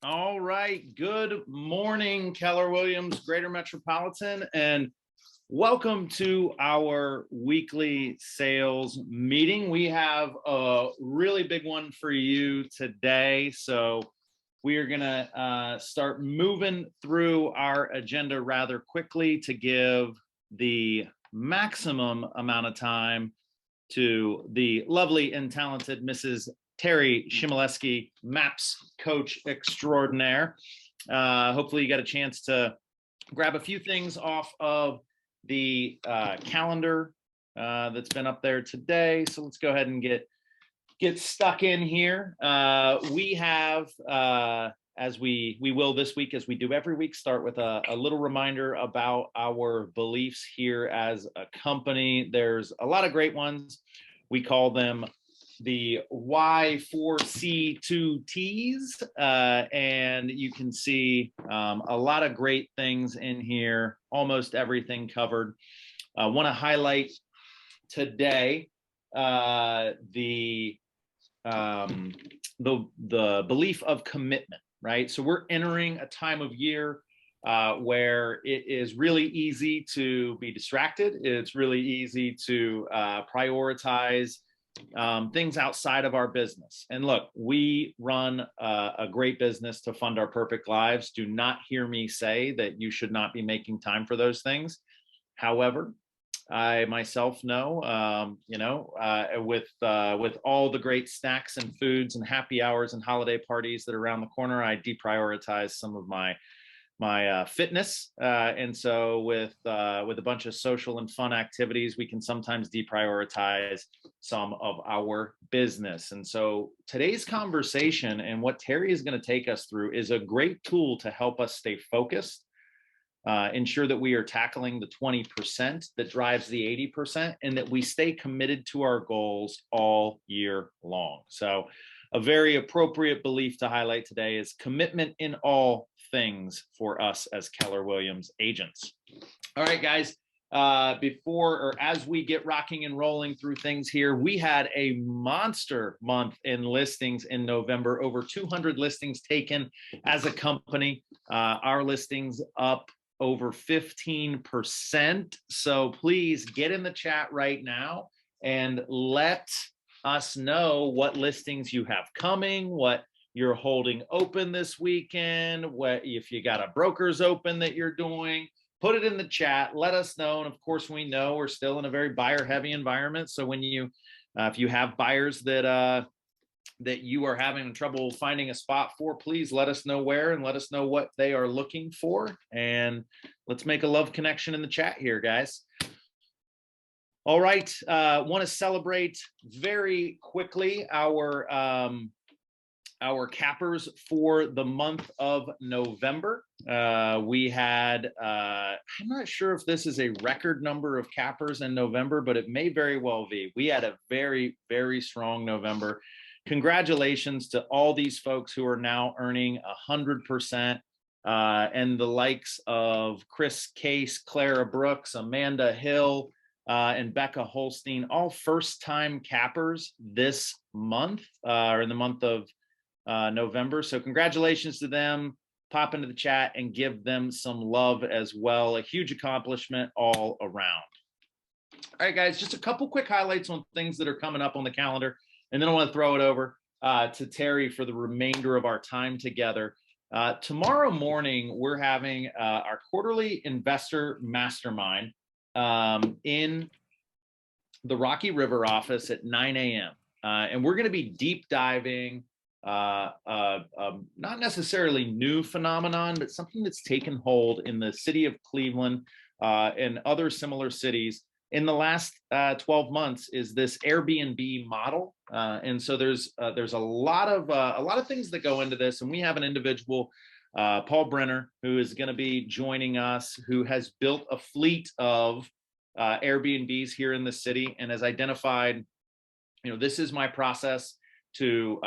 All right. Good morning, Keller Williams, Greater Metropolitan, and welcome to our weekly sales meeting. We have a really big one for you today. So we are going to start moving through our agenda rather quickly to give the maximum amount of time to the lovely and talented Mrs. Teri Chmielewski, MAPS coach extraordinaire. Hopefully you got a chance to grab a few things off of the calendar that's been up there today. So let's go ahead and get stuck in here. We have, as we will this week, as we do every week, start with a little reminder about our beliefs here as a company. There's a lot of great ones. We call them the Y4C2Ts, and you can see a lot of great things in here, almost everything covered. I want to highlight today the belief of commitment, right? So we're entering a time of year where it is really easy to be distracted. It's really easy to prioritize things outside of our business. And look, we run a great business to fund our perfect lives. Do not hear me say that you should not be making time for those things. However, I myself know, with all the great snacks and foods and happy hours and holiday parties that are around the corner, I deprioritize some of my fitness, and so with a bunch of social and fun activities, we can sometimes deprioritize some of our business. And so today's conversation and what Teri is going to take us through is a great tool to help us stay focused, ensure that we are tackling the 20% that drives the 80%, and that we stay committed to our goals all year long. So a very appropriate belief to highlight today is commitment in all things for us as Keller Williams agents. All right, guys, as we get rocking and rolling through things here, we had a monster month in listings in November, over 200 listings taken as a company. Our listings up over 15%. So please get in the chat right now and let us know what listings you have coming, what you're holding open this weekend, what if you got a broker's open that you're doing. Put it in the chat, let us know. And of course, we know we're still in a very buyer heavy environment. So when you if you have buyers that you are having trouble finding a spot for, please let us know where and let us know what they are looking for. And let's make a love connection in the chat here, guys. All right, want to celebrate very quickly our cappers for the month of November. We had, I'm not sure if this is a record number of cappers in November, but it may very well be. We had a very, very strong November. Congratulations to all these folks who are now earning 100%, and the likes of Chris Case, Clara Brooks, Amanda Hill, and Becca Holstein, all first-time cappers this month, or in the month of November. So congratulations to them. Pop into the chat and give them some love as well. A huge accomplishment all around. All right, guys, just a couple quick highlights on things that are coming up on the calendar, and then I want to throw it over to Teri for the remainder of our time together. Tomorrow morning, we're having our quarterly investor mastermind in the Rocky River office at 9 a.m. And we're going to be deep diving not necessarily new phenomenon, but something that's taken hold in the city of Cleveland and other similar cities in the last 12 months is this Airbnb model. And so there's a lot of things that go into this, and we have an individual, Paul Brenner, who is going to be joining us, who has built a fleet of Airbnbs here in the city and has identified, this is my process to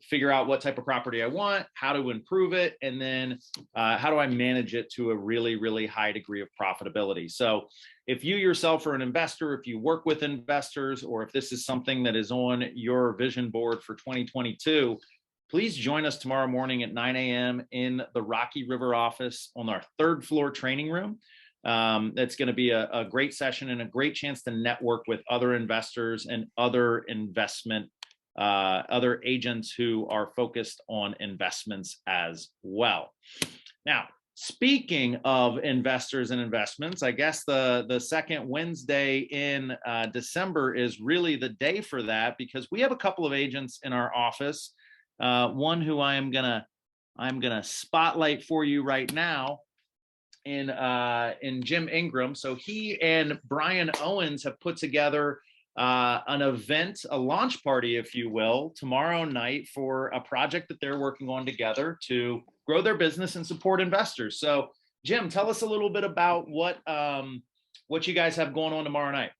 figure out what type of property I want, how to improve it, and then how do I manage it to a really, really high degree of profitability. So if you yourself are an investor, if you work with investors, or if this is something that is on your vision board for 2022, please join us tomorrow morning at 9 a.m. in the Rocky River office on our 3rd floor training room. That's going to be a great session and a great chance to network with other investors and other other agents who are focused on investments as well. Now, speaking of investors and investments, I guess the second Wednesday in December is really the day for that, because we have a couple of agents in our office. One who I'm gonna spotlight for you right now in Jim Ingram. So he and Brian Owens have put together an event, a launch party, if you will, tomorrow night for a project that they're working on together to grow their business and support investors. So Jim, tell us a little bit about what you guys have going on tomorrow night.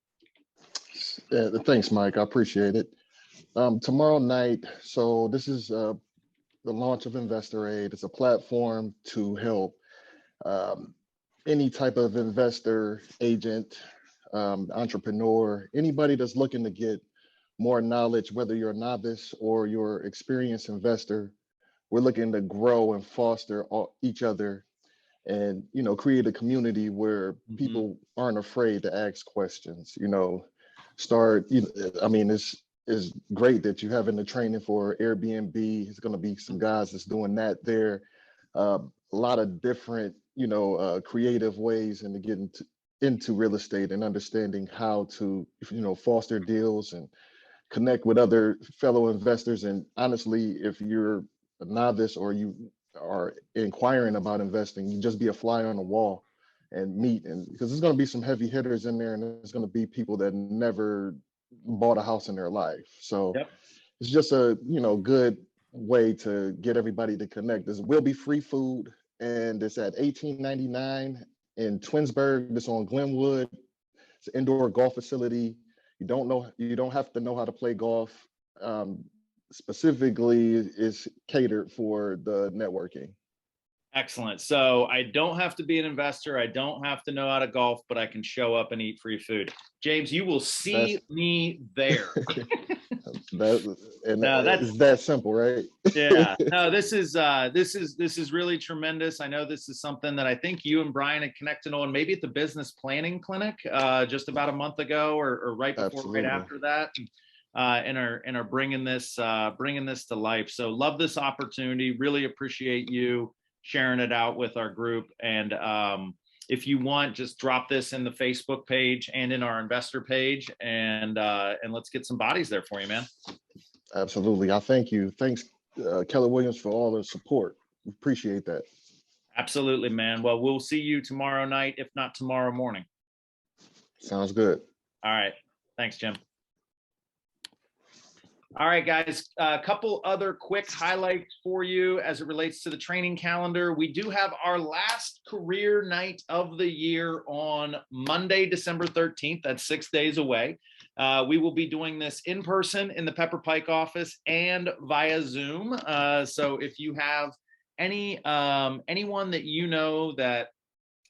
Thanks, Mike. I appreciate it. Tomorrow night, so this is the launch of Investor Aid. It's a platform to help any type of investor, agent, entrepreneur, anybody that's looking to get more knowledge, whether you're a novice or you're experienced investor. We're looking to grow and foster each other and, create a community where people aren't afraid to ask questions, it's great that you're having the training for Airbnb. It's going to be some guys that's doing that there. A lot of different, creative ways into getting into real estate and understanding how to, foster deals and connect with other fellow investors. And honestly, if you're a novice or you are inquiring about investing, you just be a fly on the wall and meet. And because there's going to be some heavy hitters in there, and there's going to be people that never bought a house in their life. So it's just a good way to get everybody to connect. There will be free food, and it's at $18.99 in Twinsburg. It's on Glenwood. It's an indoor golf facility. You don't have to know how to play golf. Specifically, is catered for the networking. Excellent. So I don't have to be an investor. I don't have to know how to golf, but I can show up and eat free food. James, you will see me there. That's that simple, right? Yeah. No, this is really tremendous. I know this is something that I think you and Brian had connected on maybe at the business planning clinic just about a month ago or right before, Absolutely. right after that. And are bringing this to life. So love this opportunity. Really appreciate you sharing it out with our group. And if you want, just drop this in the Facebook page and in our investor page, and let's get some bodies there for you, man. Absolutely. I thank you. Thanks, Keller Williams, for all the support. Appreciate that. Absolutely, man. Well, we'll see you tomorrow night, if not tomorrow morning. Sounds good. All right. Thanks, Jim. All right, guys, a couple other quick highlights for you as it relates to the training calendar. We do have our last career night of the year on Monday, December 13th. That's 6 days away. We will be doing this in person in the Pepper Pike office and via Zoom. So if you have anyone that you know that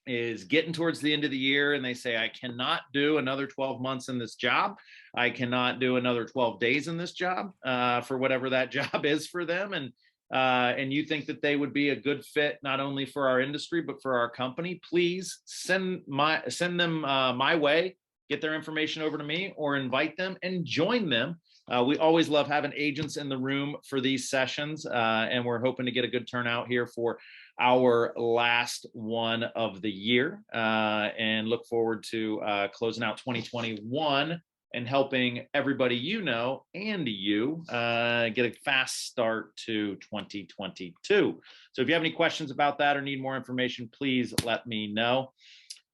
is getting towards the end of the year and they say, I cannot do another 12 months in this job, I cannot do another 12 days in this job, for whatever that job is for them, and you think that they would be a good fit not only for our industry but for our company, please send them my way. Get their information over to me or invite them and join them. We always love having agents in the room for these sessions, and we're hoping to get a good turnout here for our last one of the year, and look forward to closing out 2021 and helping everybody and you get a fast start to 2022. So if you have any questions about that or need more information, please let me know.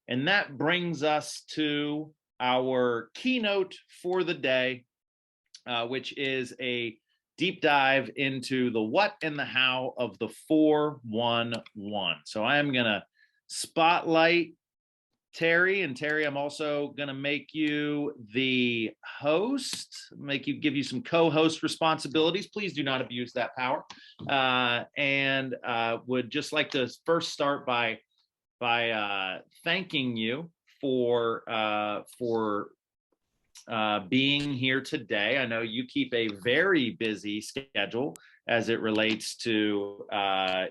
And that brings us to our keynote for the day, which is a deep dive into the what and the how of the 411. So I am going to spotlight Teri, and Teri, I'm also going to make you the host, give you some co-host responsibilities. Please do not abuse that power. And would just like to first start by thanking you for being here today. I know you keep a very busy schedule as it relates to,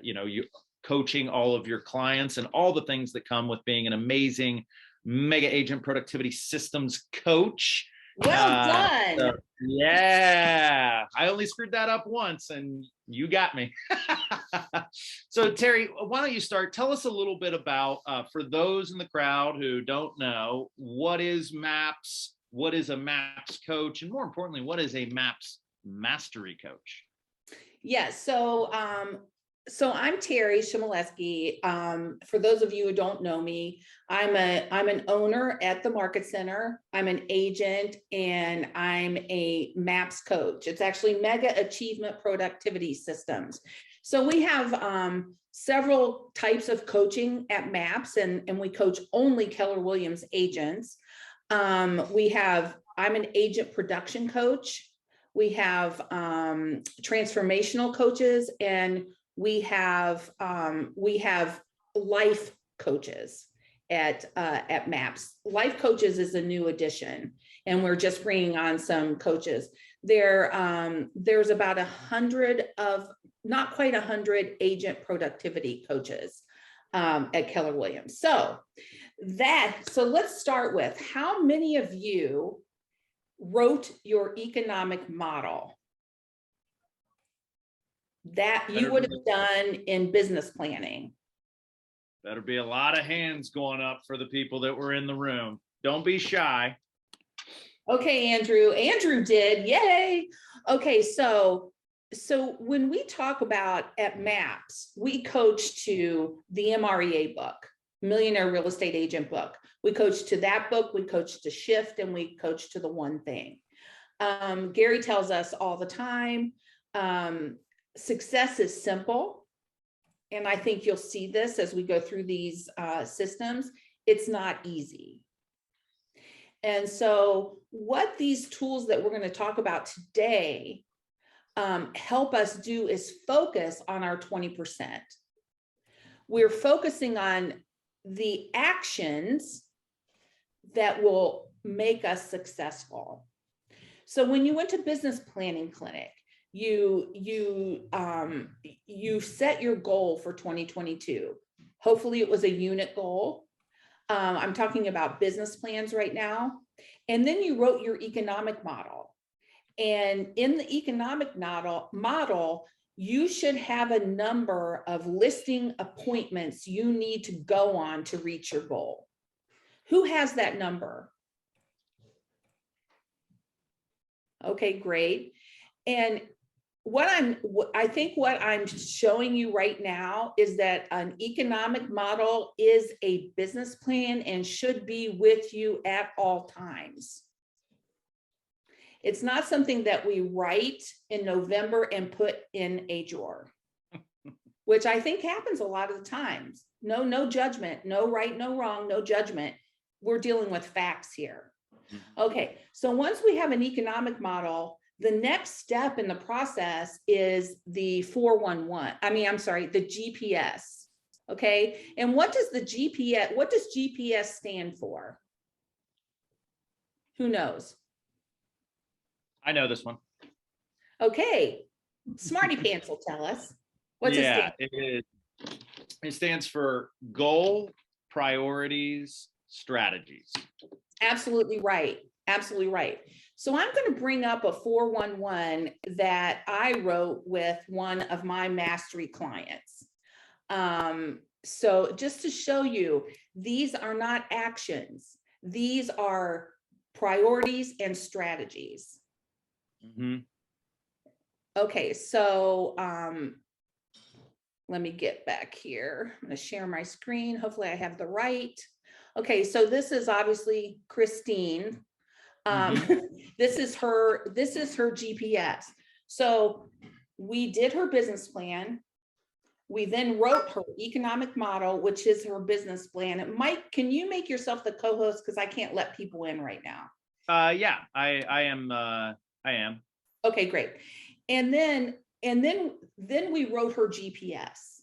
you coaching all of your clients and all the things that come with being an amazing mega agent productivity systems coach. Well done. So, yeah, I only screwed that up once and you got me. So Teri, why don't you start? Tell us a little bit about, for those in the crowd who don't know, what is MAPS? What is a MAPS coach? And more importantly, what is a MAPS mastery coach? Yes. So I'm Teri Chmielewski. For those of you who don't know me, I'm an owner at the Market Center. I'm an agent and I'm a MAPS coach. It's actually Mega Achievement Productivity Systems. So we have several types of coaching at MAPS, and we coach only Keller Williams agents. I'm an agent production coach. We have transformational coaches, and we have life coaches at MAPS. Life coaches is a new addition, and we're just bringing on some coaches. There's about 100 not quite 100 agent productivity coaches at Keller Williams. So let's start with, how many of you wrote your economic model that you would have done in business planning? Better be a lot of hands going up for the people that were in the room. Don't be shy. Okay, Andrew. Andrew did. Yay. Okay, so when we talk about at MAPS, we coach to the MREA book, Millionaire Real Estate Agent book. We coach to that book, we coach to Shift, and we coach to the One Thing. Gary tells us all the time, success is simple. And I think you'll see this as we go through these systems. It's not easy. And so what these tools that we're going to talk about today help us do is focus on our 20%. We're focusing on the actions that will make us successful. So when you went to business planning clinic, you set your goal for 2022. Hopefully it was a unit goal. I'm talking about business plans right now. And then you wrote your economic model. And in the economic model, you should have a number of listing appointments you need to go on to reach your goal. Who has that number? Okay, great. And I think what I'm showing you right now is that an economic model is a business plan and should be with you at all times. It's not something that we write in November and put in a drawer, which I think happens a lot of the times. No judgment, no right, no wrong, no judgment. We're dealing with facts here. Okay, so once we have an economic model, the next step in the process is the the GPS. Okay, and what does GPS stand for? Who knows? I know this one. Okay, Smarty Pants will tell us. What's it stand for? It stands for goal, priorities, strategies. Absolutely right. Absolutely right. So I'm going to bring up a 411 that I wrote with one of my mastery clients. So just to show you, these are not actions. These are priorities and strategies. Mm-hmm. Okay, so let me get back here. I'm going to share my screen. Hopefully I have the right. Okay, so this is obviously Christine. This is her GPS. So we did her business plan. We then wrote her economic model, which is her business plan. And Mike, can you make yourself the co-host, because I can't let people in right now? Yeah, I am. Okay, great. And then we wrote her GPS.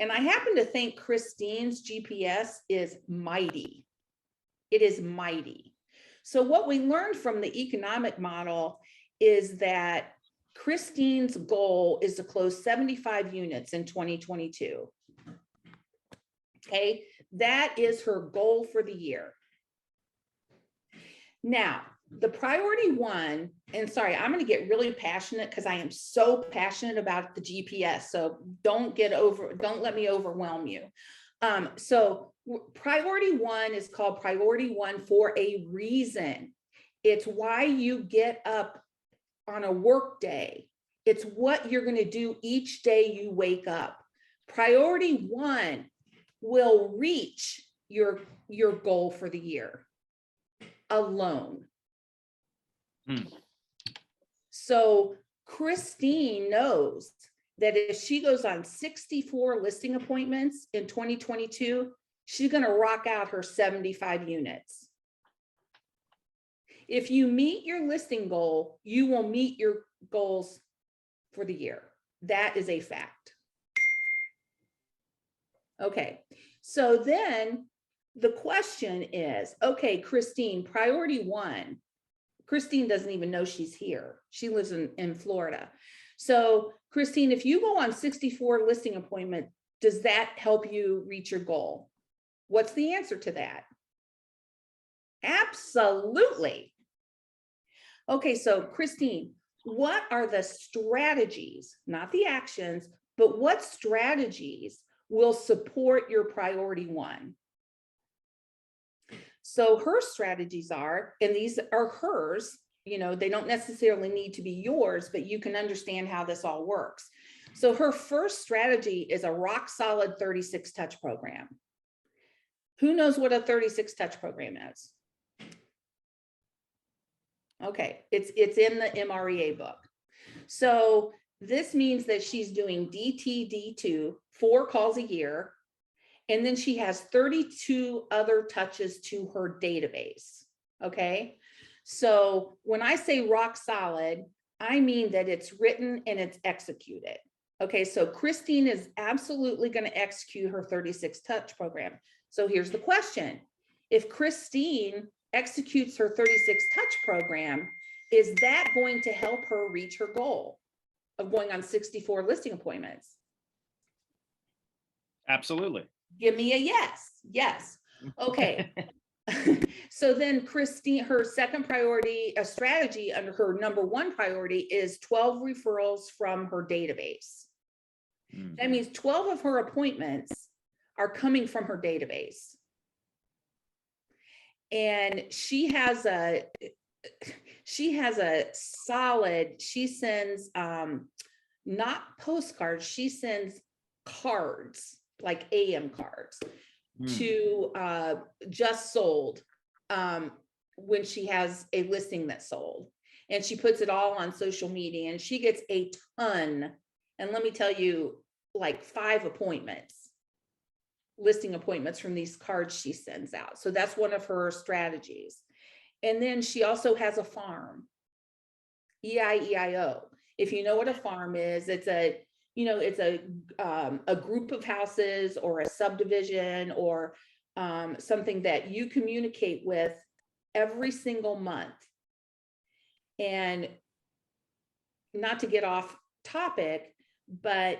And I happen to think Christine's GPS is mighty. It is mighty. So what we learned from the economic model is that Christine's goal is to close 75 units in 2022. Okay, that is her goal for the year. Now, the priority one, and sorry, I'm going to get really passionate because I am so passionate about the GPS. So don't let me overwhelm you. So priority one is called priority one for a reason. It's why you get up on a work day. It's what you're going to do each day you wake up. Priority one will reach your goal for the year alone. So Christine knows that if she goes on 64 listing appointments in 2022, she's going to rock out her 75 units. If you meet your listing goal, you will meet your goals for the year. That is a fact. Okay, so then the question is, okay, Christine, priority one. Christine doesn't even know she's here. She lives in Florida. So Christine, if you go on 64 listing appointments, does that help you reach your goal? What's the answer to that? Absolutely. Okay, so Christine, what are the strategies, not the actions, but what strategies will support your priority one? So her strategies are, and these are hers, you know, they don't necessarily need to be yours, but you can understand how this all works. So her first strategy is a rock solid 36 touch program. Who knows what a 36 touch program is? Okay, it's in the MREA book. So this means that she's doing DTD2, 4 calls a year. And then she has 32 other touches to her database. Okay. So when I say rock solid, I mean that it's written and it's executed. Okay. So Christine is absolutely going to execute her 36 touch program. So here's the question. If Christine executes her 36 touch program, is that going to help her reach her goal of going on 64 listing appointments? Absolutely. Give me a yes. Yes. Okay. So then Christine, her second priority, a strategy under her number one priority is 12 referrals from her database. That means 12 of her appointments are coming from her database. And she has a solid, she sends not postcards, she sends cards, like AM cards to just sold when she has a listing that's sold, and she puts it all on social media, and she gets a ton. And let me tell you, like 5 appointments, listing appointments from these cards she sends out. So that's one of her strategies. And then she also has a farm, EIEIO. If you know what a farm is, it's a, you know, it's a group of houses or a subdivision or something that you communicate with every single month. And not to get off topic, but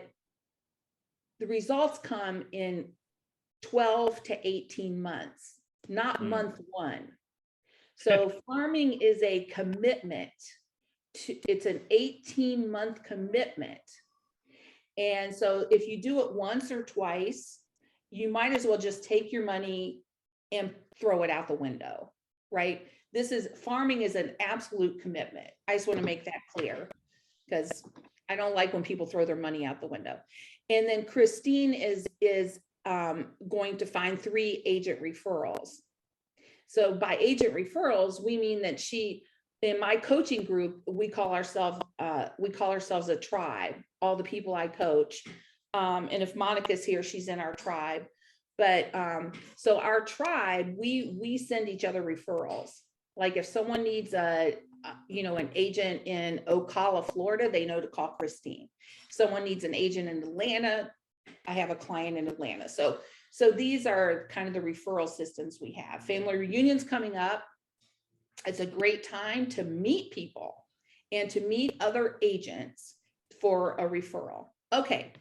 the results come in 12 to 18 months, not month one. So farming is a commitment it's an 18-month commitment. And so if you do it once or twice, you might as well just take your money and throw it out the window, right? Farming is an absolute commitment. I just want to make that clear because I don't like when people throw their money out the window. And then Christine is going to find 3 agent referrals. So by agent referrals, we mean that in my coaching group, we call ourselves a tribe, all the people I coach. And if Monica's here, she's in our tribe. But so our tribe, we send each other referrals. Like if someone needs an agent in Ocala, Florida, they know to call Christine. Someone needs an agent in Atlanta, I have a client in Atlanta. So these are kind of the referral systems we have. Family reunions coming up. It's a great time to meet people and to meet other agents for a referral. Okay.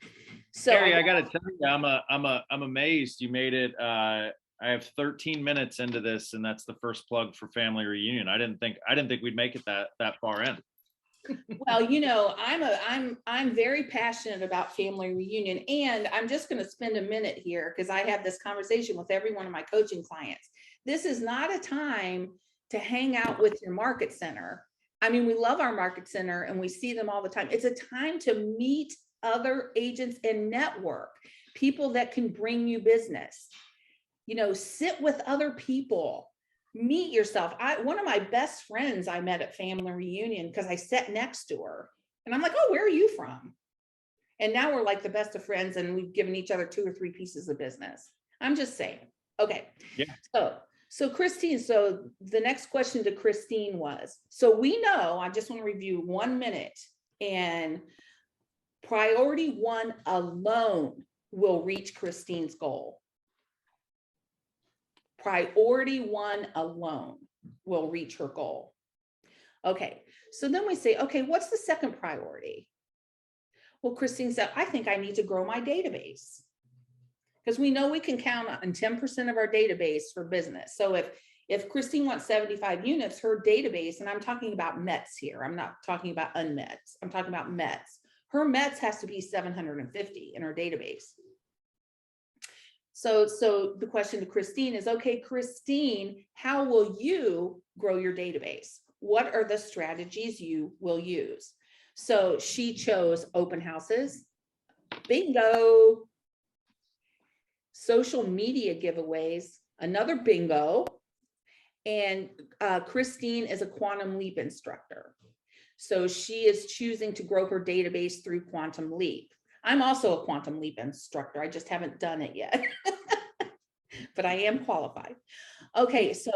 So Teri, I got to tell you, I'm amazed you made it. I have 13 minutes into this, and that's the first plug for Family Reunion. I didn't think we'd make it that far in. well, you know, I'm very passionate about Family Reunion, and I'm just going to spend a minute here because I have this conversation with every one of my coaching clients. This is not a time to hang out with your market center. I mean, we love our market center and we see them all the time. It's a time to meet other agents and network, people that can bring you business. You know, sit with other people, meet yourself. One of my best friends I met at Family Reunion because I sat next to her and I'm like, oh, where are you from? And now we're like the best of friends and we've given each other 2 or 3 pieces of business. I'm just saying. Okay. Yeah. So Christine, so the next question to Christine was, so we know, I just want to review 1 minute, and priority 1 alone will reach Christine's goal. Priority 1 alone will reach her goal. Okay, so then we say, okay, what's the second priority? Well, Christine said, I think I need to grow my database. Because we know we can count on 10% of our database for business. So if Christine wants 75 units, her database, and I'm talking about METs here, I'm not talking about unmets, I'm talking about METs. Her METs has to be 750 in her database. So the question to Christine is, okay, Christine, how will you grow your database? What are the strategies you will use? So she chose open houses, bingo. Social media giveaways, another bingo. And Christine is a Quantum Leap instructor. So she is choosing to grow her database through Quantum Leap. I'm also a Quantum Leap instructor. I just haven't done it yet, but I am qualified. Okay, so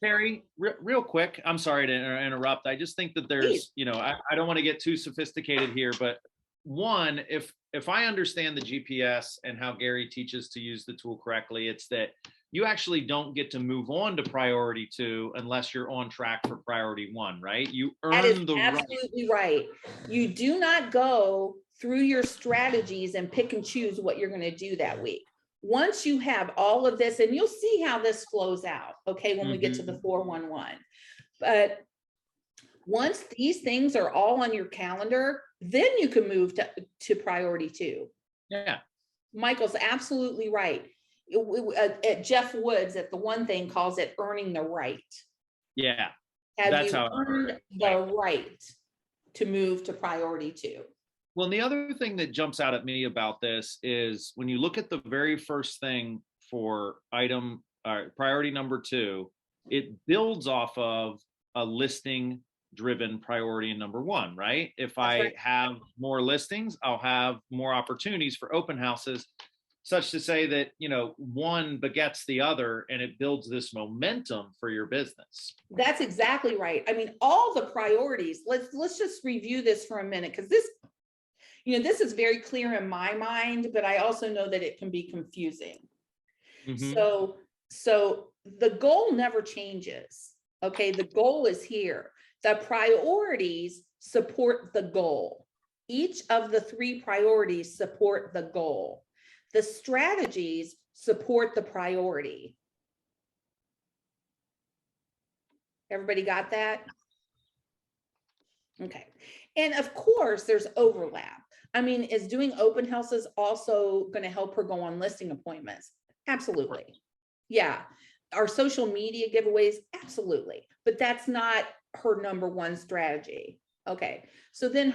Teri, real quick, I'm sorry to interrupt. I just think that there's, you know, I don't want to get too sophisticated here, but one, if I understand the GPS and how Gary teaches to use the tool correctly, it's that you actually don't get to move on to priority 2 unless you're on track for priority 1, right? You earn the right. Absolutely right. You do not go through your strategies and pick and choose what you're going to do that week. Once you have all of this, and you'll see how this flows out, okay, when we get to the 411. But once these things are all on your calendar, then you can move to priority 2. Yeah. Michael's absolutely right. At Jeff Woods at the One Thing calls it earning the right. Yeah. Have you earned the right to move to priority 2? Well, and the other thing that jumps out at me about this is when you look at the very first thing for priority number 2, it builds off of a listing driven priority in number 1, right? If I have more listings, I'll have more opportunities for open houses, such to say that, you know, one begets the other and it builds this momentum for your business. That's exactly right. I mean, all the priorities, let's just review this for a minute, because this, you know, this is very clear in my mind, but I also know that it can be confusing. So the goal never changes. Okay, the goal is here. The priorities support the goal. Each of the 3 priorities support the goal. The strategies support the priority. Everybody got that? Okay. And of course, there's overlap. I mean, is doing open houses also going to help her go on listing appointments? Absolutely. Yeah. Are social media giveaways? Absolutely. But that's not her number 1 strategy. Okay. So then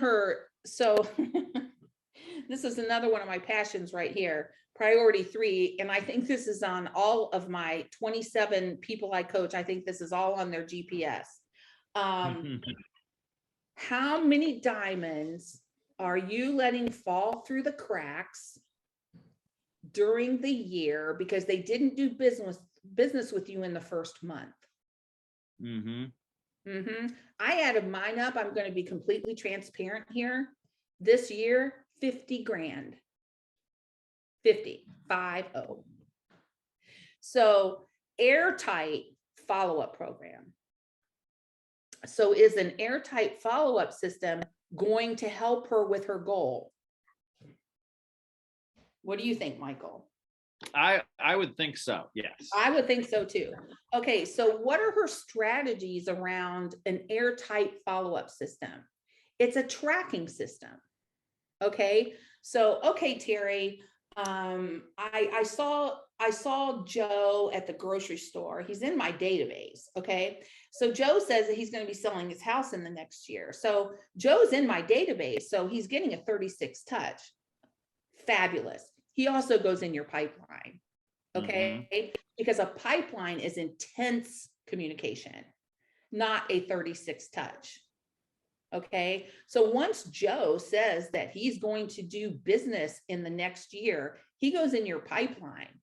this is another one of my passions right here. Priority 3. And I think this is on all of my 27 people I coach. I think this is all on their GPS. How many diamonds are you letting fall through the cracks during the year because they didn't do business with you in the first month? I added mine up. I'm going to be completely transparent here. This year, 50 grand. 50. So airtight follow-up program. So is an airtight follow-up system going to help her with her goal? What do you think, Michael? I would think so, yes. I would think so too. Okay, so what are her strategies around an airtight follow-up system? It's a tracking system. Okay, so okay, Teri, I saw Joe at the grocery store. He's in my database. Okay, so Joe says that he's going to be selling his house in the next year. So Joe's in my database, so he's getting a 36 touch. Fabulous. He also goes in your pipeline. Okay, because a pipeline is intense communication, not a 36 touch. Okay, so once Joe says that he's going to do business in the next year, he goes in your pipeline,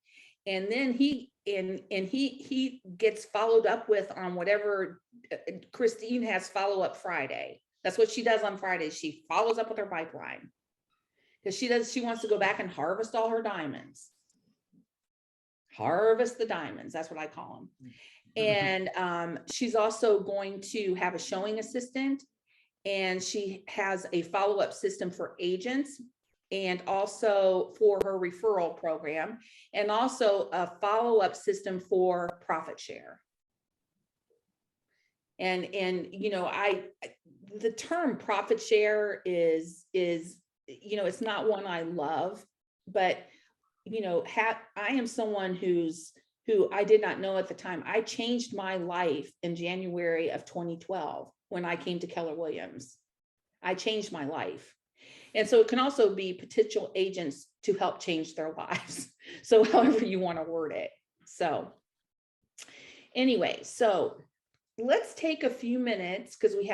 and then he gets followed up with on whatever. Christine has follow-up Friday. That's what she does on Fridays. She follows up with her pipeline because she wants to go back and harvest all her diamonds. Harvest the diamonds, that's what I call them. And she's also going to have a showing assistant, and she has a follow-up system for agents, and also for her referral program, and also a follow-up system for profit share. And you know, the term profit share is you know, it's not one I love, but you know, I am someone who I did not know at the time. I changed my life in January of 2012 when I came to Keller Williams. I changed my life. And so it can also be potential agents to help change their lives. So however you want to word it. So anyway, so let's take a few minutes because we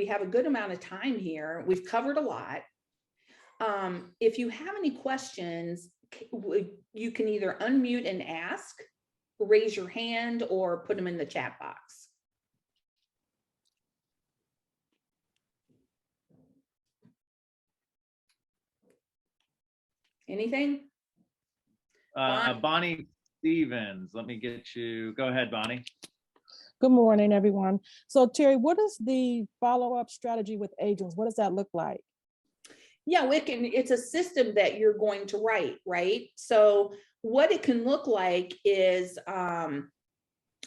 have a good amount of time here. We've covered a lot. If you have any questions, you can either unmute and ask, raise your hand, or put them in the chat box. Anything? Bonnie Stevens, let me get you. Go ahead, Bonnie. Good morning, everyone. So Teri, what is the follow-up strategy with agents? What does that look like? Yeah, it's a system that you're going to write, right? So what it can look like is,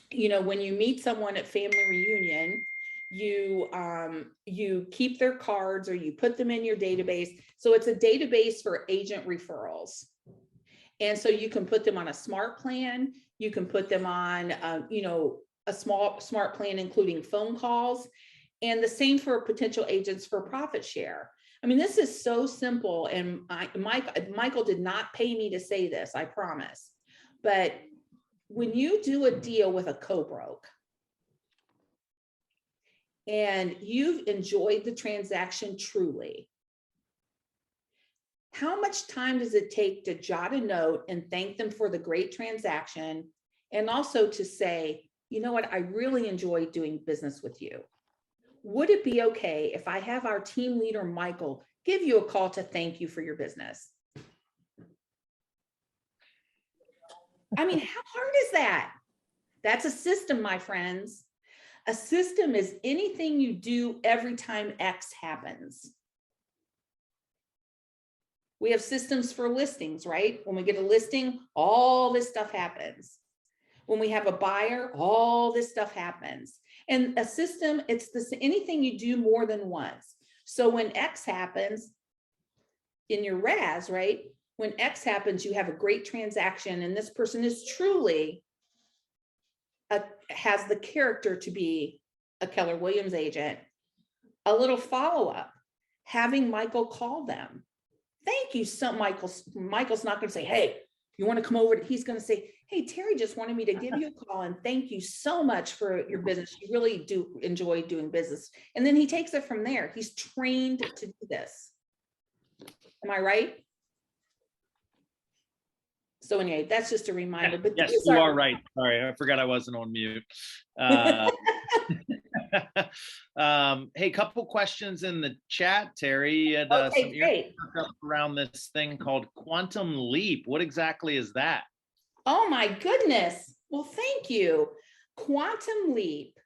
you know, when you meet someone at family reunion, you keep their cards or you put them in your database. So it's a database for agent referrals. And so you can put them on a smart plan. You can put them on, you know, a smart plan, including phone calls, and the same for potential agents for profit share. I mean, this is so simple. And Michael did not pay me to say this, I promise. But when you do a deal with a co-broke and you've enjoyed the transaction truly, how much time does it take to jot a note and thank them for the great transaction? And also to say, you know what, I really enjoyed doing business with you. Would it be okay if I have our team leader, Michael, give you a call to thank you for your business? I mean, how hard is that? That's a system, my friends. A system is anything you do every time X happens. We have systems for listings, right? When we get a listing, all this stuff happens. When we have a buyer, all this stuff happens. And a system, it's this anything you do more than once. So when X happens in your RAS, right? When X happens, you have a great transaction, and this person is truly has the character to be a Keller Williams agent. A little follow-up, having Michael call them. Thank you so much. Michael's not going to say, hey, you want to come over? He's going to say, hey, Teri just wanted me to give you a call and thank you so much for your business. You really do enjoy doing business. And then he takes it from there. He's trained to do this. Am I right? So anyway, that's just a reminder. But yes, you are right. Sorry, I forgot I wasn't on mute. Hey, couple questions in the chat, Teri. You had okay, great. Around this thing called quantum leap. What exactly is that? Oh my goodness. Well, thank you. Quantum leap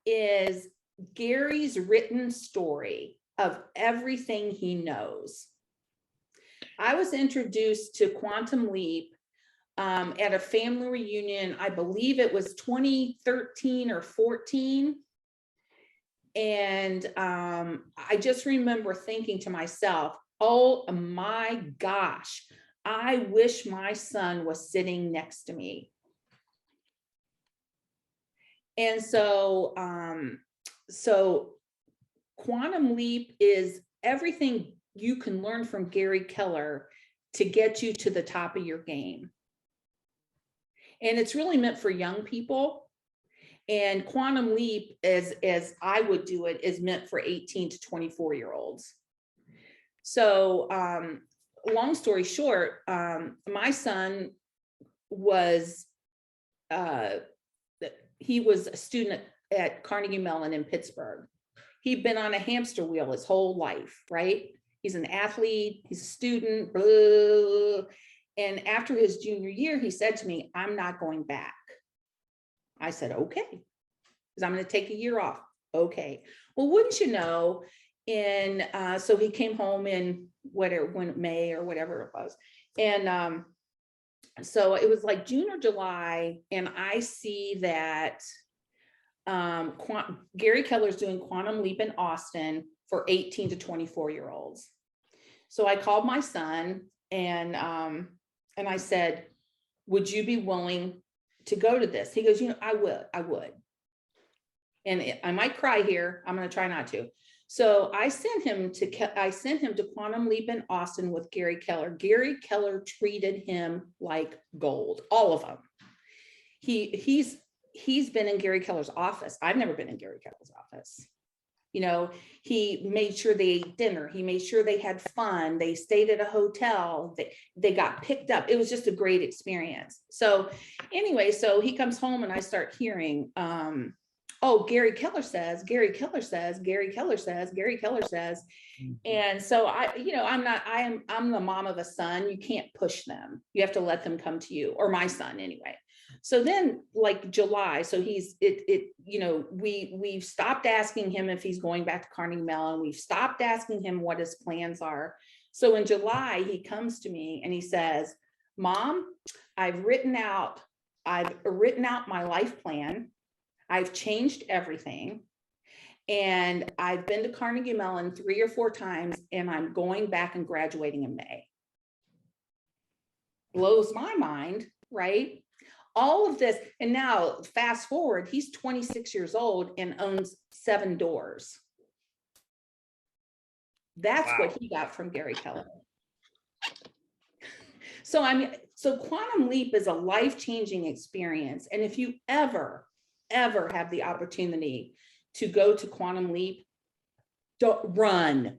is Gary's written story of everything he knows. I was introduced to Quantum Leap at a family reunion. I believe it was 2013 or 14. And I just remember thinking to myself, oh my gosh, I wish my son was sitting next to me. And so, so Quantum Leap is everything you can learn from Gary Keller to get you to the top of your game. And it's really meant for young people. And Quantum Leap, as I would do it, is meant for 18 to 24-year-olds. So long story short, my son was, he was a student at Carnegie Mellon in Pittsburgh. He'd been on a hamster wheel his whole life, right? He's an athlete, he's a student, blah. And after his junior year, he said to me, I'm not going back. I said, okay, because I'm going to take a year off. Okay. Well, wouldn't you know, so he came home in May or whatever it was. And so it was like June or July, and I see that Gary Keller's doing Quantum Leap in Austin for 18 to 24-year-olds. So I called my son and I said, would you be willing to go to this? He goes, I would. And I might cry here. I'm going to try not to. So I sent him to Quantum Leap in Austin with Gary Keller. Gary Keller treated him like gold, all of them. He's been in Gary Keller's office. I've never been in Gary Keller's office. He made sure they ate dinner. He made sure they had fun. They stayed at a hotel. They got picked up. It was just a great experience. So anyway, so he comes home and I start hearing, oh, Gary Keller says, Gary Keller says, Gary Keller says, Gary Keller says. And so I'm the mom of a son. You can't push them. You have to let them come to you, or my son anyway. So then like July, so we've stopped asking him if he's going back to Carnegie Mellon. We've stopped asking him what his plans are. So in July, he comes to me and he says, Mom, I've written out my life plan. I've changed everything. And I've been to Carnegie Mellon 3 or 4 times, and I'm going back and graduating in May. Blows my mind, right? All of this, and now fast forward, he's 26 years old and owns 7 doors. That's what he got from Gary Keller. So Quantum Leap is a life-changing experience. And if you ever have the opportunity to go to Quantum Leap, don't run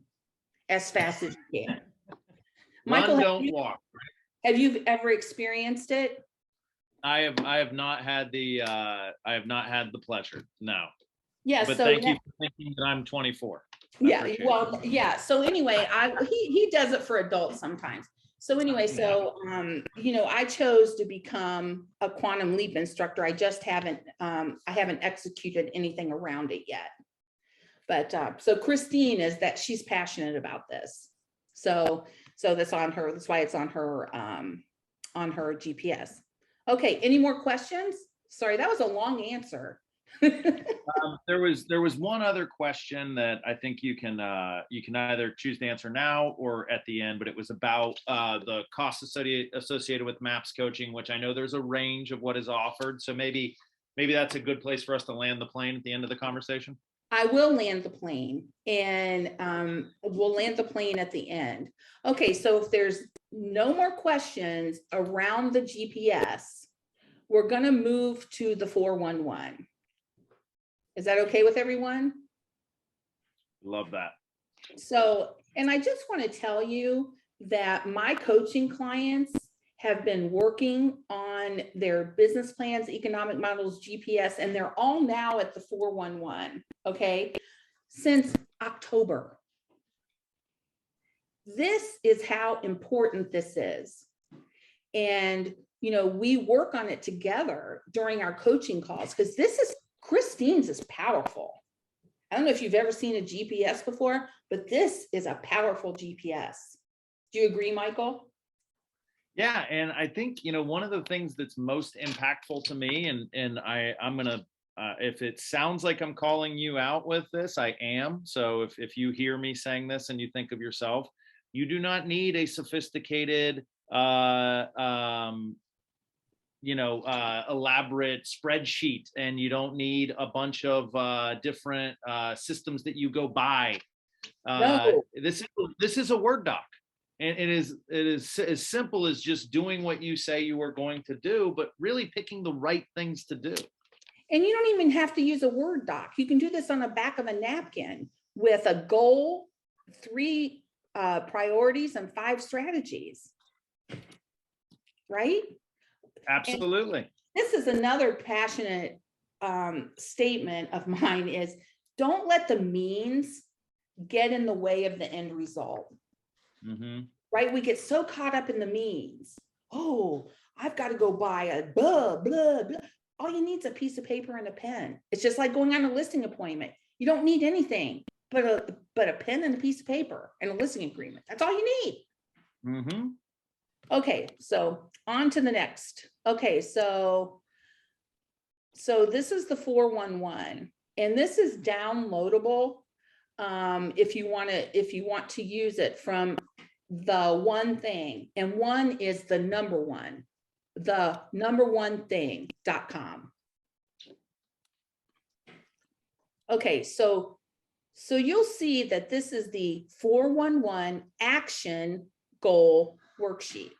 as fast as you can. Michael, don't walk. Have you ever experienced it? I have not had the pleasure. No. Yeah. But so thank you for thinking that I'm 24. Yeah. So anyway, he does it for adults sometimes. So anyway, so I chose to become a Quantum Leap instructor. I just haven't executed anything around it yet. But so Christine she's passionate about this. So that's on her. That's why it's on her GPS. Okay, any more questions? Sorry, that was a long answer. There was one other question that I think you can either choose to answer now or at the end, but it was about the costs associated with MAPS coaching, which I know there's a range of what is offered. So maybe that's a good place for us to land the plane at the end of the conversation. I will land the plane, and we'll land the plane at the end. Okay, so if there's no more questions around the GPS, we're going to move to the 411. Is that okay with everyone? Love that. So, and I just want to tell you that my coaching clients have been working on their business plans, economic models, GPS, and they're all now at the 411, okay, since October. This is how important this is. And, we work on it together during our coaching calls, because Christine's is powerful. I don't know if you've ever seen a GPS before, but this is a powerful GPS. Do you agree, Michael? Yeah, and I think, one of the things that's most impactful to me, and I'm gonna, if it sounds like I'm calling you out with this, I am. So if you hear me saying this and you think of yourself, you do not need a sophisticated, elaborate spreadsheet, and you don't need a bunch of different systems that you go buy. No. This is a Word doc. And it is as simple as just doing what you say you are going to do, but really picking the right things to do. And you don't even have to use a Word doc. You can do this on the back of a napkin with a goal, 3 priorities, and 5 strategies. Right? Absolutely. And this is another passionate statement of mine is don't let the means get in the way of the end result. Mm-hmm. Right? We get so caught up in the means. Oh, I've got to go buy a blah, blah, blah. All you need is a piece of paper and a pen. It's just like going on a listing appointment. You don't need anything but a pen and a piece of paper and a listing agreement. That's all you need. Mm-hmm. Okay, so on to the next. Okay, so this is the 411, and this is downloadable if you want to use it from the one thing, and one is the number one thing.com. Okay, so you'll see that this is the 411 action goal worksheet.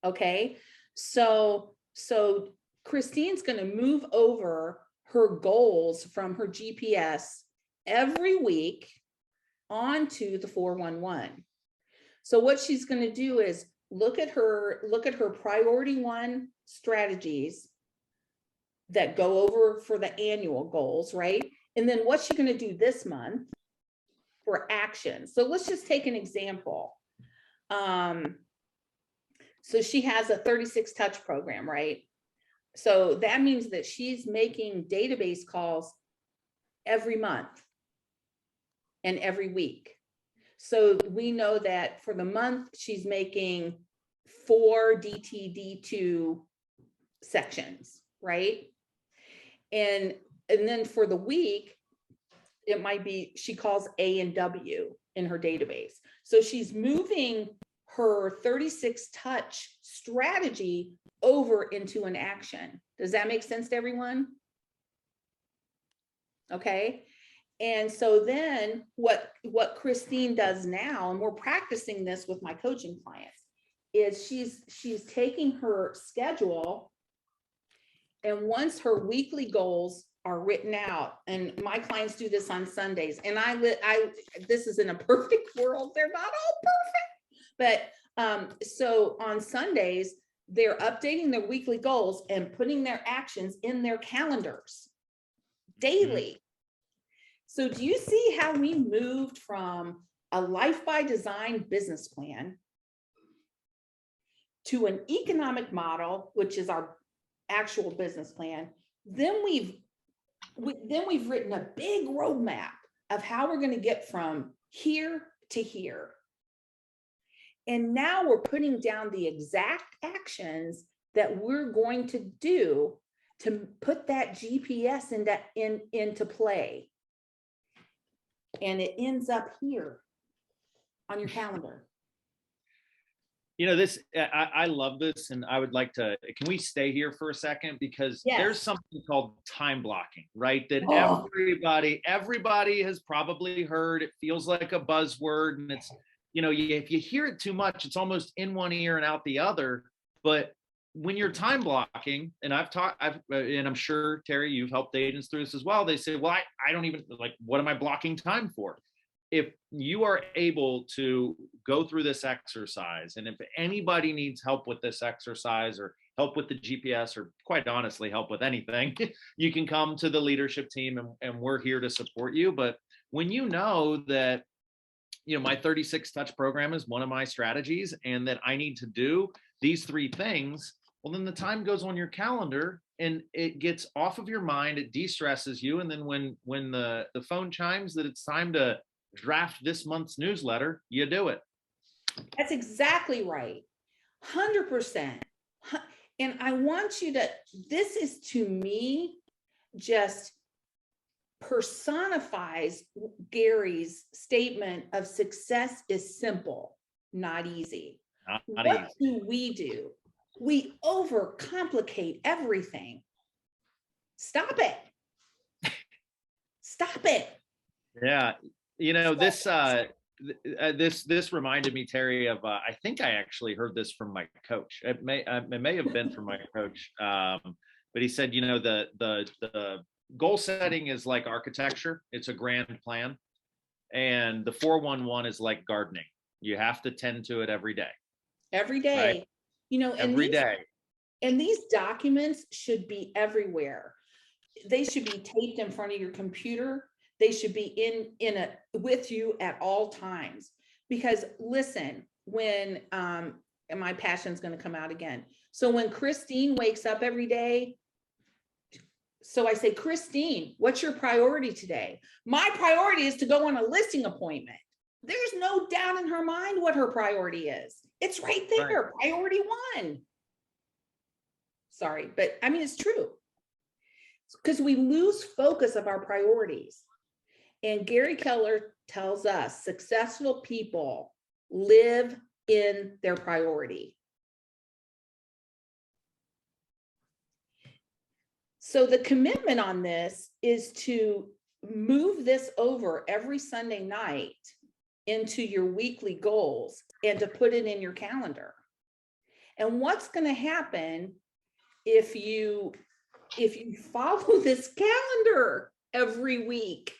Okay, so Christine's going to move over her goals from her GPS every week onto the 411. So what she's going to do is look at her priority 1 strategies that go over for the annual goals, right? And then what's she going to do this month for action? So let's just take an example. So she has a 36 touch program, right? So that means that she's making database calls every month and every week. So we know that for the month, she's making 4 DTD2 sections, right? And then for the week, it might be, she calls A and W in her database. So she's moving her 36 touch strategy over into an action. Does that make sense to everyone? Okay. And so then what Christine does now, and we're practicing this with my coaching clients, is she's taking her schedule, and once her weekly goals are written out, and my clients do this on Sundays, and this is in a perfect world, they're not all perfect, but so on Sundays, they're updating their weekly goals and putting their actions in their calendars daily. So do you see how we moved from a Life by Design business plan to an economic model, which is our actual business plan? Then we've written a big roadmap of how we're going to get from here to here. And now we're putting down the exact actions that we're going to do to put that GPS into play. And it ends up here on your calendar. This, I love this, and I would like to, can we stay here for a second? Because Yes. There's something called time blocking, right? That everybody has probably heard. It feels like a buzzword, and it's, if you hear it too much, it's almost in one ear and out the other. But when you're time blocking, and and I'm sure, Teri, you've helped agents through this as well. They say, well, I don't even, like, what am I blocking time for? If you are able to go through this exercise, and if anybody needs help with this exercise, or help with the GPS, or quite honestly, help with anything, you can come to the leadership team, and we're here to support you. But when you know that, my 36 touch program is one of my strategies, and that I need to do these 3 things, well, then the time goes on your calendar, and it gets off of your mind, it de-stresses you. And then when the phone chimes that it's time to draft this month's newsletter, you do it. That's exactly right. 100%. And I want you to, this is to me, just personifies Gary's statement of success is simple, not easy. Not What easy. do? We overcomplicate everything. Stop it. Stop it. Yeah. You know, this reminded me, Teri, of I think I actually heard this from my coach. It may have been from my coach, but he said, you know, the goal setting is like architecture; it's a grand plan, and the 411 is like gardening. You have to tend to it every day. Every day, right? you know, Every day. And these documents should be everywhere. They should be taped in front of your computer. They should be with you at all times. Because listen, when and my passion's going to come out again. So when Christine wakes up every day, so I say, Christine, what's your priority today? My priority is to go on a listing appointment. There's no doubt in her mind what her priority is. It's right there, right. Priority 1. Sorry, but I mean, it's true. Because we lose focus of our priorities. And Gary Keller tells us successful people live in their priority. So the commitment on this is to move this over every Sunday night into your weekly goals and to put it in your calendar. And what's going to happen if you follow this calendar every week?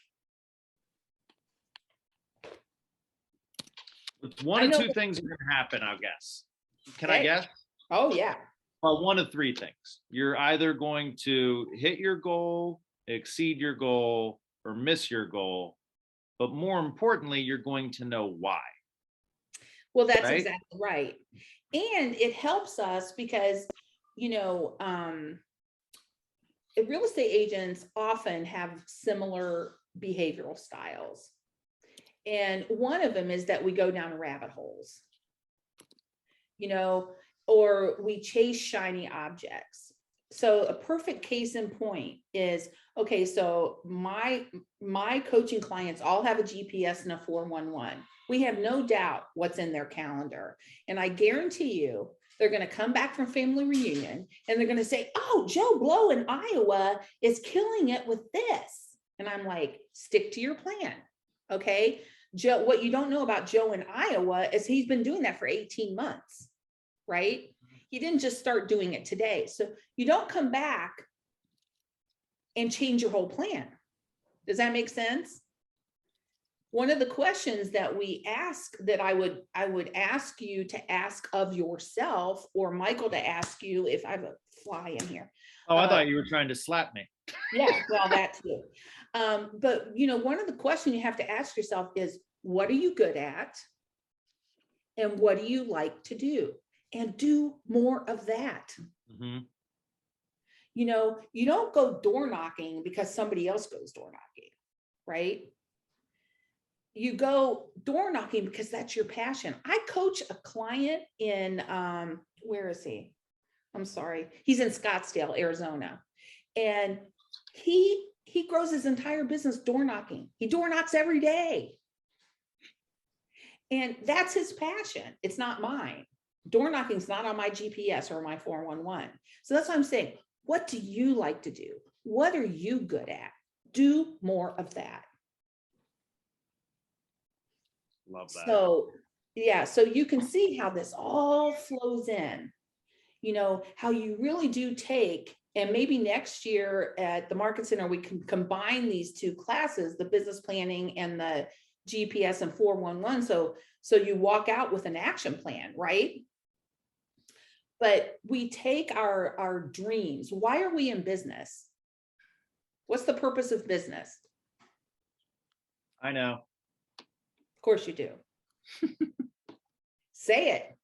One of two things are going to happen, I guess. Can I guess? Oh, yeah. Well, one of three things. You're either going to hit your goal, exceed your goal, or miss your goal. But more importantly, you're going to know why. Well, that's right? Exactly right. And it helps us because, you know, real estate agents often have similar behavioral styles. And one of them is that we go down rabbit holes, you know, or we chase shiny objects. So a perfect case in point is, okay, so my coaching clients all have a GPS and a 411. We have no doubt what's in their calendar. And I guarantee you, they're going to come back from family reunion and they're going to say, oh, Joe Blow in Iowa is killing it with this. And I'm like, stick to your plan. Okay. Joe, what you don't know about Joe in Iowa is he's been doing that for 18 months, right? He didn't just start doing it today. So you don't come back and change your whole plan. Does that make sense? One of the questions that we ask, that I would ask you to ask of yourself, or Michael to ask you, if I have a fly in here. Oh, I thought you were trying to slap me. Yeah, well, that too. But you know, one of the questions you have to ask yourself is, what are you good at? And what do you like to do? And do more of that. Mm-hmm. You know, you don't go door knocking because somebody else goes door knocking, right? You go door knocking because that's your passion. I coach a client in, where is he? I'm sorry. He's in Scottsdale, Arizona. And he grows his entire business door knocking. He door knocks every day. And that's his passion. It's not mine. Door knocking is not on my GPS or my 411. So that's what I'm saying. What do you like to do? What are you good at? Do more of that. Love that. So, yeah, so you can see how this all flows in, you know, how you really do take, and maybe next year at the Market Center, we can combine these two classes, the business planning and the GPS and 411. So you walk out with an action plan, right? But we take our dreams. Why are we in business? What's the purpose of business? I know. Of course you do. Say it.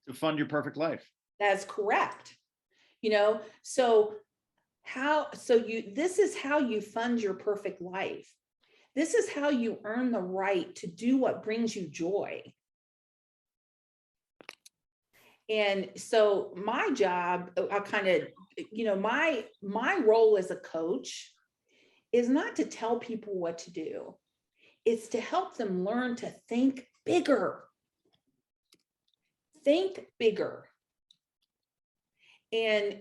To fund your perfect life. That's correct. You know, so This is how you fund your perfect life. This is how you earn the right to do what brings you joy. And so my job, I kind of, my role as a coach is not to tell people what to do. It's to help them learn to think bigger. Think bigger. And,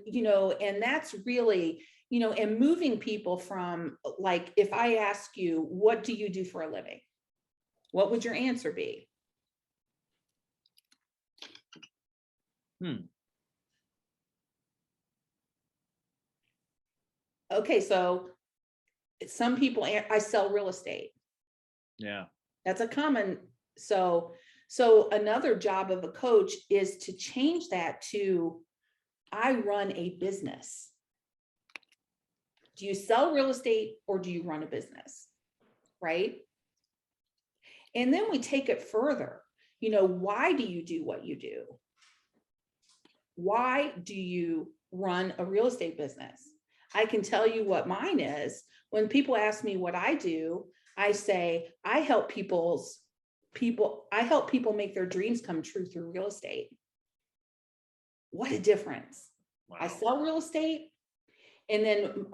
and that's really, and moving people from, like, if I ask you, what do you do for a living? What would your answer be? Okay, so some people, I sell real estate. Yeah. That's a common, so another job of a coach is to change that to, I run a business. Do you sell real estate or do you run a business? Right? And then we take it further. Why do you do what you do? Why do you run a real estate business? I can tell you what mine is. When people ask me what I do, I say, I help people make their dreams come true through real estate. What a difference. Wow. I sell real estate. And then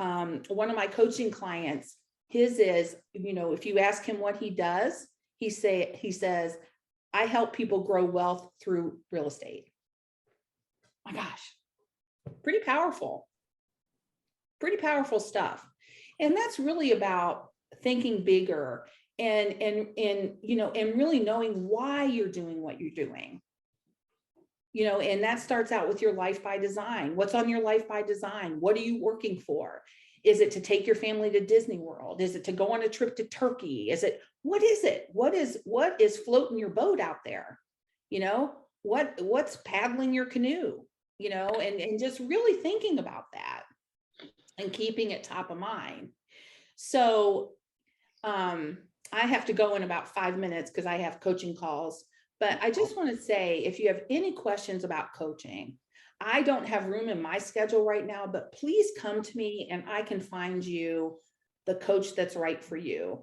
one of my coaching clients, his is, if you ask him what he does, he says, I help people grow wealth through real estate. My gosh, pretty powerful stuff. And that's really about thinking bigger and really knowing why you're doing what you're doing. And that starts out with your life by design. What's on your life by design? What are you working for? Is it to take your family to Disney World? Is it to go on a trip to Turkey? What is it? What is floating your boat out there? What's paddling your canoe? And just really thinking about that and keeping it top of mind. So I have to go in about 5 minutes because I have coaching calls. But I just want to say, if you have any questions about coaching, I don't have room in my schedule right now, but please come to me and I can find you the coach that's right for you.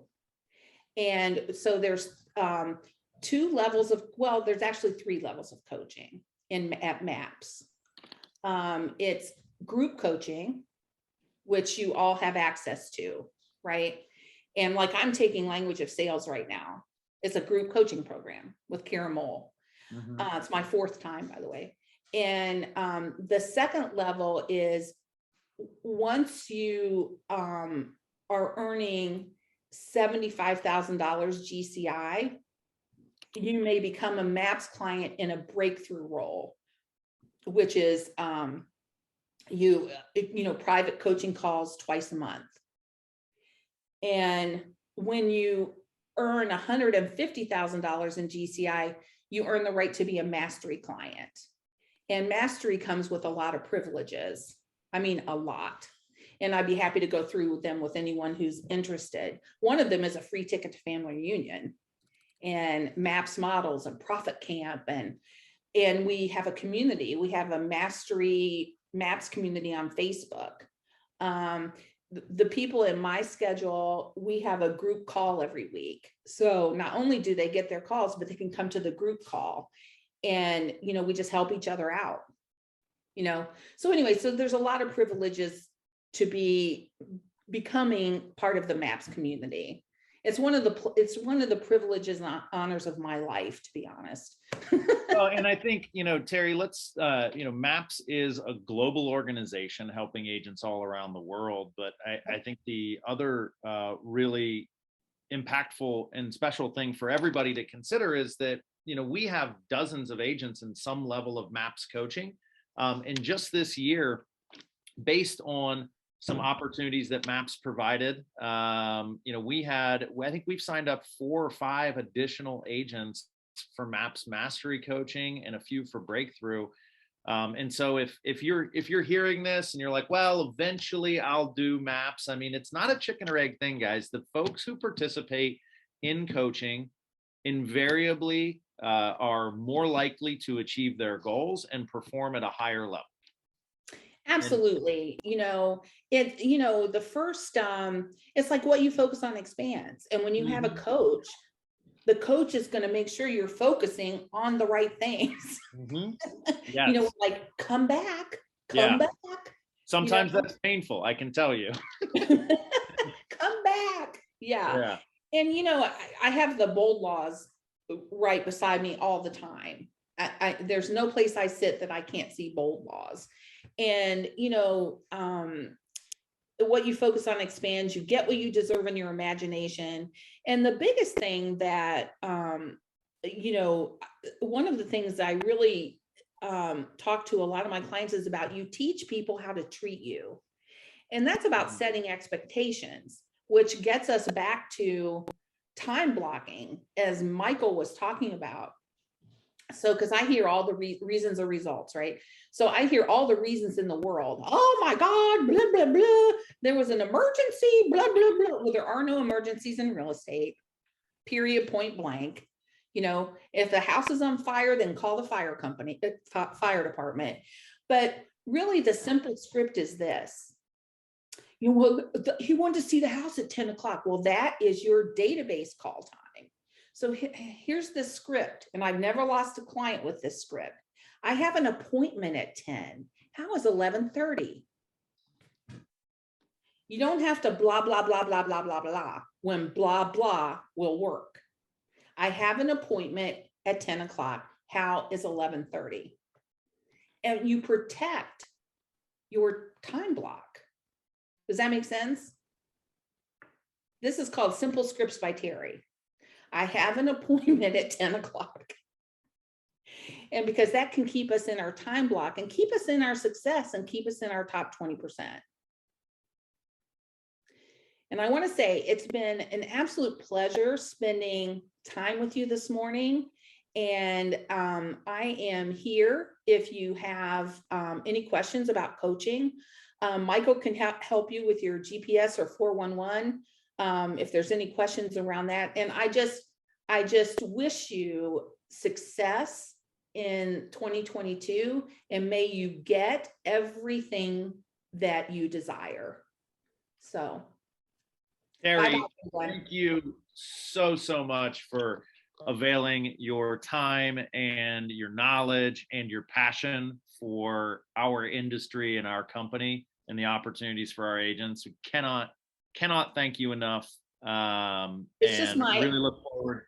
And so there's there's actually 3 levels of coaching at MAPS. It's group coaching, which you all have access to, right? And like I'm taking language of sales right now. It's a group coaching program with Kara Mole. Mm-hmm. It's my 4th time, by the way. And the second level is once you are earning $75,000 GCI, you may become a MAPS client in a breakthrough role, which is private coaching calls twice a month. And when you earn $150,000 in GCI, you earn the right to be a mastery client. And mastery comes with a lot of privileges. I mean, a lot. And I'd be happy to go through them with anyone who's interested. One of them is a free ticket to family reunion and MAPS models and profit camp. And we have a community. We have a mastery MAPS community on Facebook. The people in my schedule, we have a group call every week. So not only do they get their calls, but they can come to the group call and, we just help each other out, So anyway, so there's a lot of privileges to becoming part of the MAPS community. It's one of the privileges and honors of my life, to be honest. Well, and I think, Teri, let's, MAPS is a global organization helping agents all around the world. But I think the other really impactful and special thing for everybody to consider is that, we have dozens of agents in some level of MAPS coaching. And just this year, based on some opportunities that MAPS provided, I think we've signed up 4 or 5 additional agents for MAPS mastery coaching and a few for breakthrough. And so if you're hearing this and you're like, well, eventually I'll do MAPS. I mean, it's not a chicken or egg thing, guys. The folks who participate in coaching invariably are more likely to achieve their goals and perform at a higher level. Absolutely. The first, it's like what you focus on expands. And when you have a coach, the coach is going to make sure you're focusing on the right things. Yes. Like come back. Back. Sometimes that's painful, I can tell you. Come back. Yeah. And I have the bold laws right beside me all the time. There's no place I sit that I can't see bold laws. And what you focus on expands. You get what you deserve in your imagination. And the biggest thing that one of the things I really talk to a lot of my clients is about, you teach people how to treat you. And that's about setting expectations, which gets us back to time blocking, as Michael was talking about. So, because I hear all the reasons or results, right? So I hear all the reasons in the world. Oh my God, blah, blah, blah. There was an emergency, blah, blah, blah. Well, there are no emergencies in real estate, period, point blank. If the house is on fire, then call the fire department. But really the simple script is this. He wanted to see the house at 10 o'clock. Well, that is your database call time. So here's the script, and I've never lost a client with this script. I have an appointment at 10. How is 11:30? You don't have to blah, blah, blah, blah, blah, blah, blah, when blah, blah will work. I have an appointment at 10 o'clock. How is 11:30? And you protect your time block. Does that make sense? This is called Simple Scripts by Teri. I have an appointment at 10 o'clock. And because that can keep us in our time block and keep us in our success and keep us in our top 20%. And I want to say it's been an absolute pleasure spending time with you this morning. And I am here if you have any questions about coaching. Michael can help you with your GPS or 411 if there's any questions around that. And I just wish you success in 2022, and may you get everything that you desire. So Teri, thank you so much for availing your time and your knowledge and your passion for our industry and our company and the opportunities for our agents. We cannot thank you enough. It's just really look forward.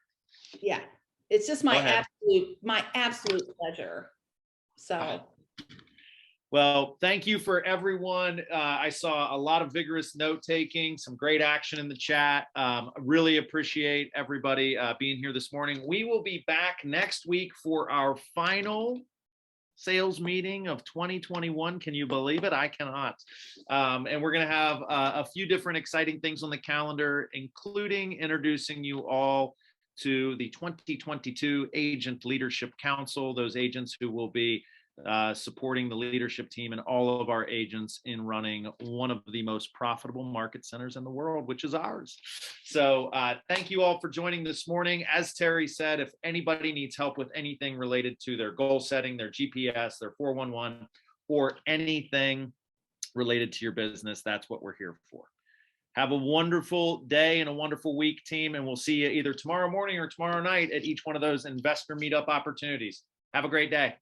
Yeah, it's just my absolute pleasure. So. Well, thank you for everyone. I saw a lot of vigorous note taking, some great action in the chat. Really appreciate everybody being here this morning. We will be back next week for our final sales meeting of 2021. Can you believe it? I cannot. And we're going to have a few different exciting things on the calendar, including introducing you all to the 2022 Agent Leadership Council, those agents who will be supporting the leadership team and all of our agents in running one of the most profitable market centers in the world, which is ours. So thank you all for joining this morning. As Teri said, if anybody needs help with anything related to their goal setting, their GPS, their 411, or anything related to your business, that's what we're here for. Have a wonderful day and a wonderful week, team, and we'll see you either tomorrow morning or tomorrow night at each one of those investor meetup opportunities. Have a great day.